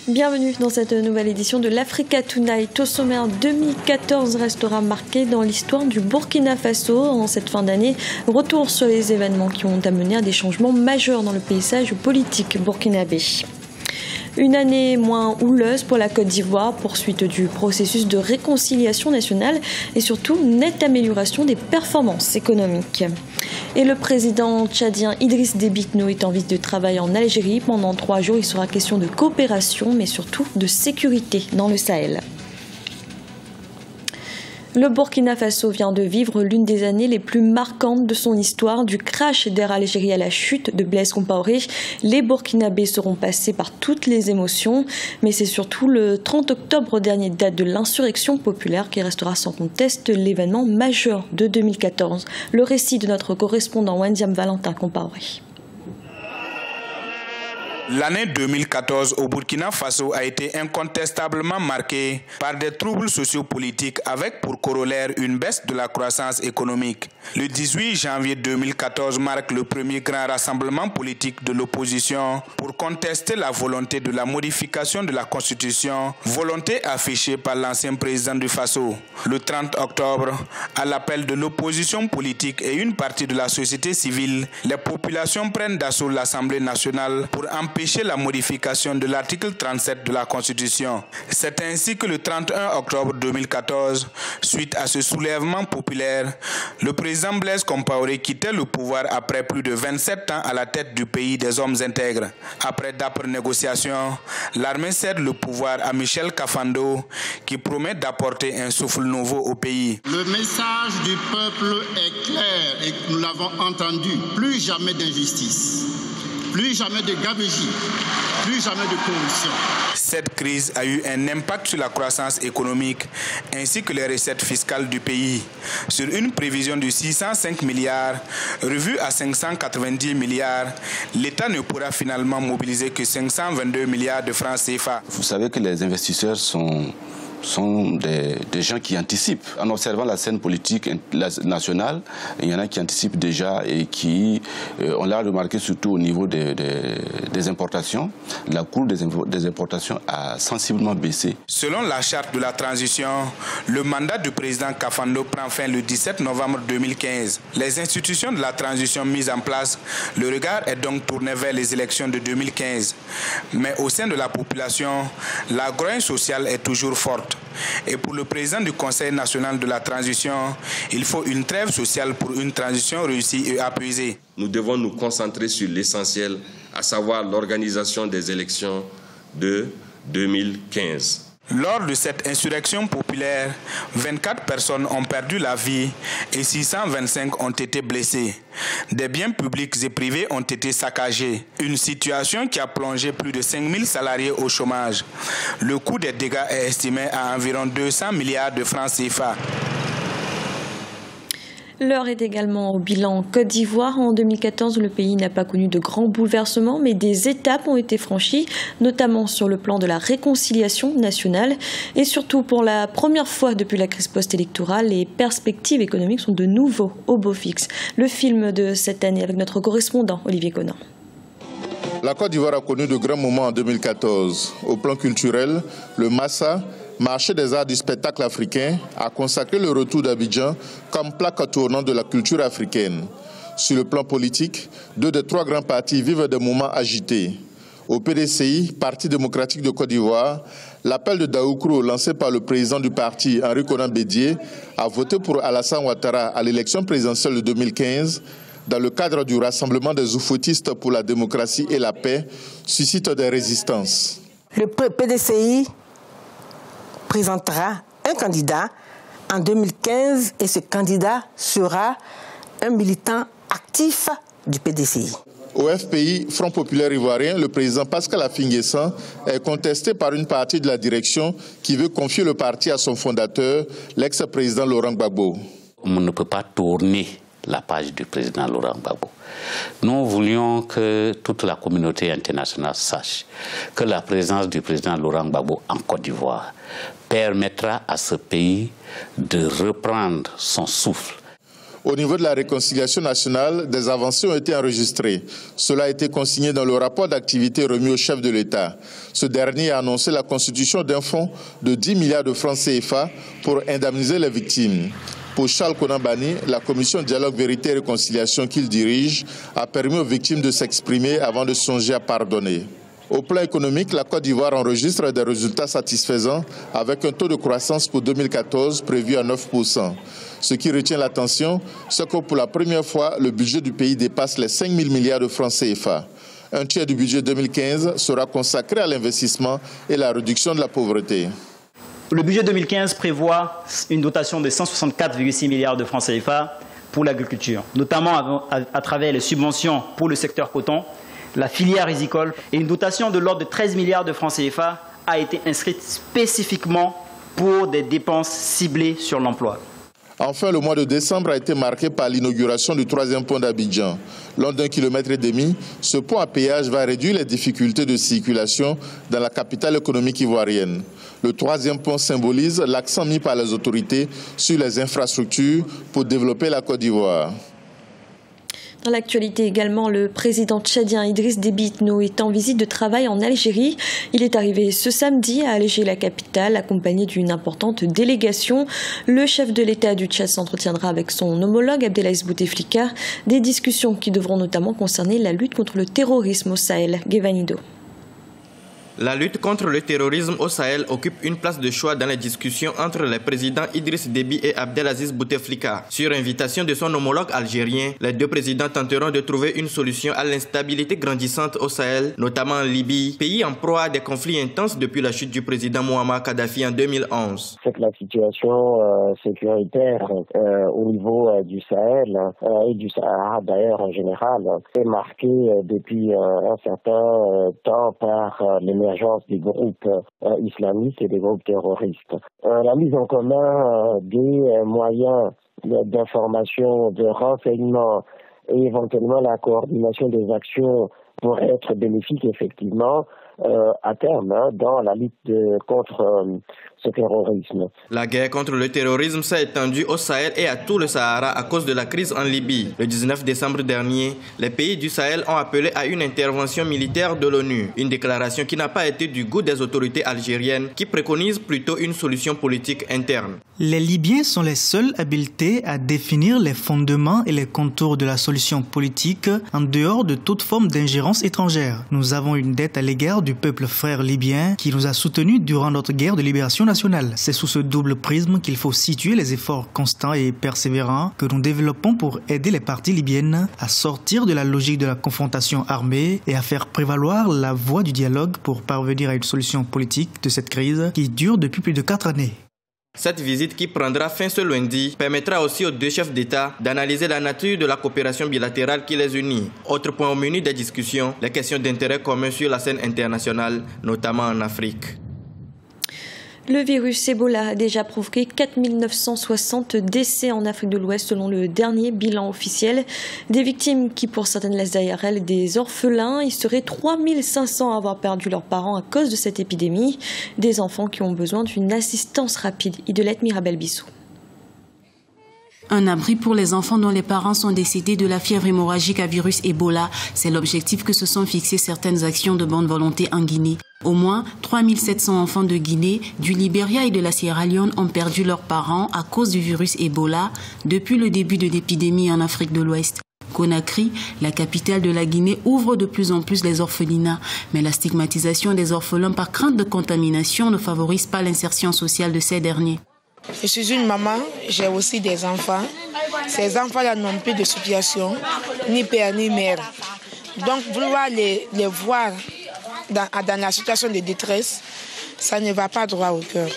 Bienvenue dans cette nouvelle édition de l'Africa Tonight. Au sommaire, 2014 restera marqué dans l'histoire du Burkina Faso. En cette fin d'année, retour sur les événements qui ont amené à des changements majeurs dans le paysage politique burkinabé. Une année moins houleuse pour la Côte d'Ivoire, poursuite du processus de réconciliation nationale et surtout nette amélioration des performances économiques. Et le président tchadien Idriss Déby Itno est en visite de travail en Algérie. Pendant 3 jours, il sera question de coopération, mais surtout de sécurité dans le Sahel. Le Burkina Faso vient de vivre l'une des années les plus marquantes de son histoire, du crash d'Air Algérie à la chute de Blaise Compaoré. Les Burkinabés seront passés par toutes les émotions, mais c'est surtout le 30 octobre dernier, date de l'insurrection populaire, qui restera sans conteste l'événement majeur de 2014. Le récit de notre correspondant Wendiam Valentin Compaoré. L'année 2014 au Burkina Faso a été incontestablement marquée par des troubles sociopolitiques avec pour corollaire une baisse de la croissance économique. Le 18 janvier 2014 marque le premier grand rassemblement politique de l'opposition pour contester la volonté de la modification de la Constitution, volonté affichée par l'ancien président du Faso. Le 30 octobre, à l'appel de l'opposition politique et une partie de la société civile, les populations prennent d'assaut l'Assemblée nationale pour empêcher la modification de l'article 37 de la Constitution. C'est ainsi que le 31 octobre 2014, suite à ce soulèvement populaire, le président Blaise Compaoré quittait le pouvoir après plus de 27 ans à la tête du pays des hommes intègres. Après d'âpres négociations, l'armée cède le pouvoir à Michel Kafando, qui promet d'apporter un souffle nouveau au pays. Le message du peuple est clair et nous l'avons entendu. Plus jamais d'injustice. Plus jamais de gabegie, plus jamais de corruption. Cette crise a eu un impact sur la croissance économique ainsi que les recettes fiscales du pays. Sur une prévision de 605 milliards, revue à 590 milliards, l'État ne pourra finalement mobiliser que 522 milliards de francs CFA. Vous savez que les investisseurs sont des gens qui anticipent. En observant la scène politique nationale, il y en a qui anticipent déjà et qui, on l'a remarqué surtout au niveau des importations, la cour des importations a sensiblement baissé. Selon la charte de la transition, le mandat du président Kafando prend fin le 17 novembre 2015. Les institutions de la transition mises en place, le regard est donc tourné vers les élections de 2015. Mais au sein de la population, la grogne sociale est toujours forte. Et pour le président du Conseil national de la transition, il faut une trêve sociale pour une transition réussie et apaisée. Nous devons nous concentrer sur l'essentiel, à savoir l'organisation des élections de 2015. Lors de cette insurrection populaire, 24 personnes ont perdu la vie et 625 ont été blessées. Des biens publics et privés ont été saccagés. Une situation qui a plongé plus de 5000 salariés au chômage. Le coût des dégâts est estimé à environ 200 milliards de francs CFA. L'heure est également au bilan Côte d'Ivoire. En 2014, le pays n'a pas connu de grands bouleversements, mais des étapes ont été franchies, notamment sur le plan de la réconciliation nationale. Et surtout, pour la première fois depuis la crise post-électorale, les perspectives économiques sont de nouveau au beau fixe. Le film de cette année avec notre correspondant Olivier Conan. La Côte d'Ivoire a connu de grands moments en 2014. Au plan culturel, le Massa, marché des arts du spectacle africain, a consacré le retour d'Abidjan comme plaque tournante de la culture africaine. Sur le plan politique, 2 des 3 grands partis vivent des moments agités. Au PDCI, Parti démocratique de Côte d'Ivoire, l'appel de Daoukro lancé par le président du parti, Henri Konan Bédié, à voter pour Alassane Ouattara à l'élection présidentielle de 2015, dans le cadre du rassemblement des oufoutistes pour la démocratie et la paix, suscite des résistances. Le PDCI présentera un candidat en 2015 et ce candidat sera un militant actif du PDCI. Au FPI, Front populaire ivoirien, le président Pascal Affi-N'Guessan est contesté par une partie de la direction qui veut confier le parti à son fondateur, l'ex-président Laurent Gbagbo. On ne peut pas tourner la page du président Laurent Gbagbo. Nous voulions que toute la communauté internationale sache que la présence du président Laurent Gbagbo en Côte d'Ivoire permettra à ce pays de reprendre son souffle. Au niveau de la réconciliation nationale, des avancées ont été enregistrées. Cela a été consigné dans le rapport d'activité remis au chef de l'État. Ce dernier a annoncé la constitution d'un fonds de 10 milliards de francs CFA pour indemniser les victimes. Pour Charles Konambani, la commission Dialogue, Vérité et Réconciliation qu'il dirige a permis aux victimes de s'exprimer avant de songer à pardonner. Au plan économique, la Côte d'Ivoire enregistre des résultats satisfaisants avec un taux de croissance pour 2014 prévu à 9%. Ce qui retient l'attention, c'est que pour la première fois, le budget du pays dépasse les 5 000 milliards de francs CFA. Un tiers du budget 2015 sera consacré à l'investissement et la réduction de la pauvreté. Le budget 2015 prévoit une dotation de 164,6 milliards de francs CFA pour l'agriculture, notamment à travers les subventions pour le secteur coton, la filière rizicole, et une dotation de l'ordre de 13 milliards de francs CFA a été inscrite spécifiquement pour des dépenses ciblées sur l'emploi. Enfin, le mois de décembre a été marqué par l'inauguration du 3e pont d'Abidjan. Long d'1,5 km, ce pont à péage va réduire les difficultés de circulation dans la capitale économique ivoirienne. Le 3e pont symbolise l'accent mis par les autorités sur les infrastructures pour développer la Côte d'Ivoire. Dans l'actualité également, le président tchadien Idriss Déby Itno est en visite de travail en Algérie. Il est arrivé ce samedi à Alger, la capitale, accompagné d'une importante délégation. Le chef de l'État du Tchad s'entretiendra avec son homologue Abdelaziz Bouteflika. Des discussions qui devront notamment concerner la lutte contre le terrorisme au Sahel. Guevanido. La lutte contre le terrorisme au Sahel occupe une place de choix dans les discussions entre les présidents Idriss Déby et Abdelaziz Bouteflika. Sur invitation de son homologue algérien, les deux présidents tenteront de trouver une solution à l'instabilité grandissante au Sahel, notamment en Libye, pays en proie à des conflits intenses depuis la chute du président Mouammar Kadhafi en 2011. C'est que la situation sécuritaire au niveau du Sahel et du Sahara d'ailleurs en général est marquée depuis un certain temps par l'émergence des groupes islamistes et des groupes terroristes. La mise en commun des moyens d'information, de renseignement et éventuellement la coordination des actions pourrait être bénéfique effectivement à terme dans la lutte contre ce terrorisme. La guerre contre le terrorisme s'est étendue au Sahel et à tout le Sahara à cause de la crise en Libye. Le 19 décembre dernier, les pays du Sahel ont appelé à une intervention militaire de l'ONU. Une déclaration qui n'a pas été du goût des autorités algériennes qui préconisent plutôt une solution politique interne. Les Libyens sont les seuls habilités à définir les fondements et les contours de la solution politique en dehors de toute forme d'ingérence étrangère. Nous avons une dette à l'égard du peuple frère libyen qui nous a soutenus durant notre guerre de libération nationale. C'est sous ce double prisme qu'il faut situer les efforts constants et persévérants que nous développons pour aider les parties libyennes à sortir de la logique de la confrontation armée et à faire prévaloir la voie du dialogue pour parvenir à une solution politique de cette crise qui dure depuis plus de 4 années. Cette visite qui prendra fin ce lundi permettra aussi aux deux chefs d'État d'analyser la nature de la coopération bilatérale qui les unit. Autre point au menu des discussions, les questions d'intérêt commun sur la scène internationale, notamment en Afrique. Le virus Ebola a déjà provoqué 4 960 décès en Afrique de l'Ouest selon le dernier bilan officiel. Des victimes qui pour certaines laissent derrière elles des orphelins. Il serait 3 500 à avoir perdu leurs parents à cause de cette épidémie. Des enfants qui ont besoin d'une assistance rapide. Idelette Mirabel-Bissou. Un abri pour les enfants dont les parents sont décédés de la fièvre hémorragique à virus Ebola. C'est l'objectif que se sont fixés certaines actions de bonne volonté en Guinée. Au moins 3 700 enfants de Guinée, du Libéria et de la Sierra Leone ont perdu leurs parents à cause du virus Ebola depuis le début de l'épidémie en Afrique de l'Ouest. Conakry, la capitale de la Guinée, ouvre de plus en plus les orphelinats. Mais la stigmatisation des orphelins par crainte de contamination ne favorise pas l'insertion sociale de ces derniers. Je suis une maman, j'ai aussi des enfants. Ces enfants-là n'ont plus de situation, ni père ni mère. Donc vouloir les voir dans la situation de détresse, ça ne va pas droit au cœur.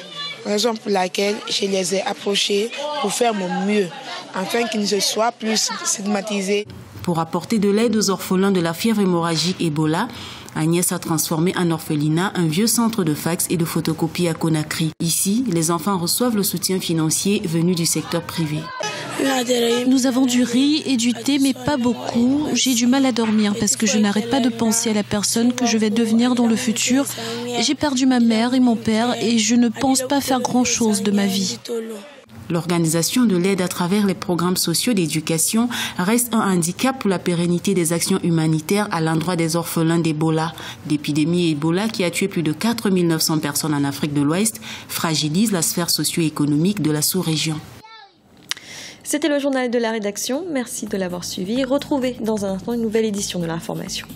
Raison pour laquelle je les ai approchés pour faire mon mieux, afin qu'ils ne se soient plus stigmatisés. Pour apporter de l'aide aux orphelins de la fièvre hémorragique Ebola, Agnès a transformé en orphelinat un vieux centre de fax et de photocopie à Conakry. Ici, les enfants reçoivent le soutien financier venu du secteur privé. Nous avons du riz et du thé, mais pas beaucoup. J'ai du mal à dormir parce que je n'arrête pas de penser à la personne que je vais devenir dans le futur. J'ai perdu ma mère et mon père et je ne pense pas faire grand-chose de ma vie. L'organisation de l'aide à travers les programmes sociaux d'éducation reste un handicap pour la pérennité des actions humanitaires à l'endroit des orphelins d'Ebola. L'épidémie Ebola, qui a tué plus de 4 900 personnes en Afrique de l'Ouest, fragilise la sphère socio-économique de la sous-région. C'était le journal de la rédaction. Merci de l'avoir suivi. Retrouvez dans un instant une nouvelle édition de l'information.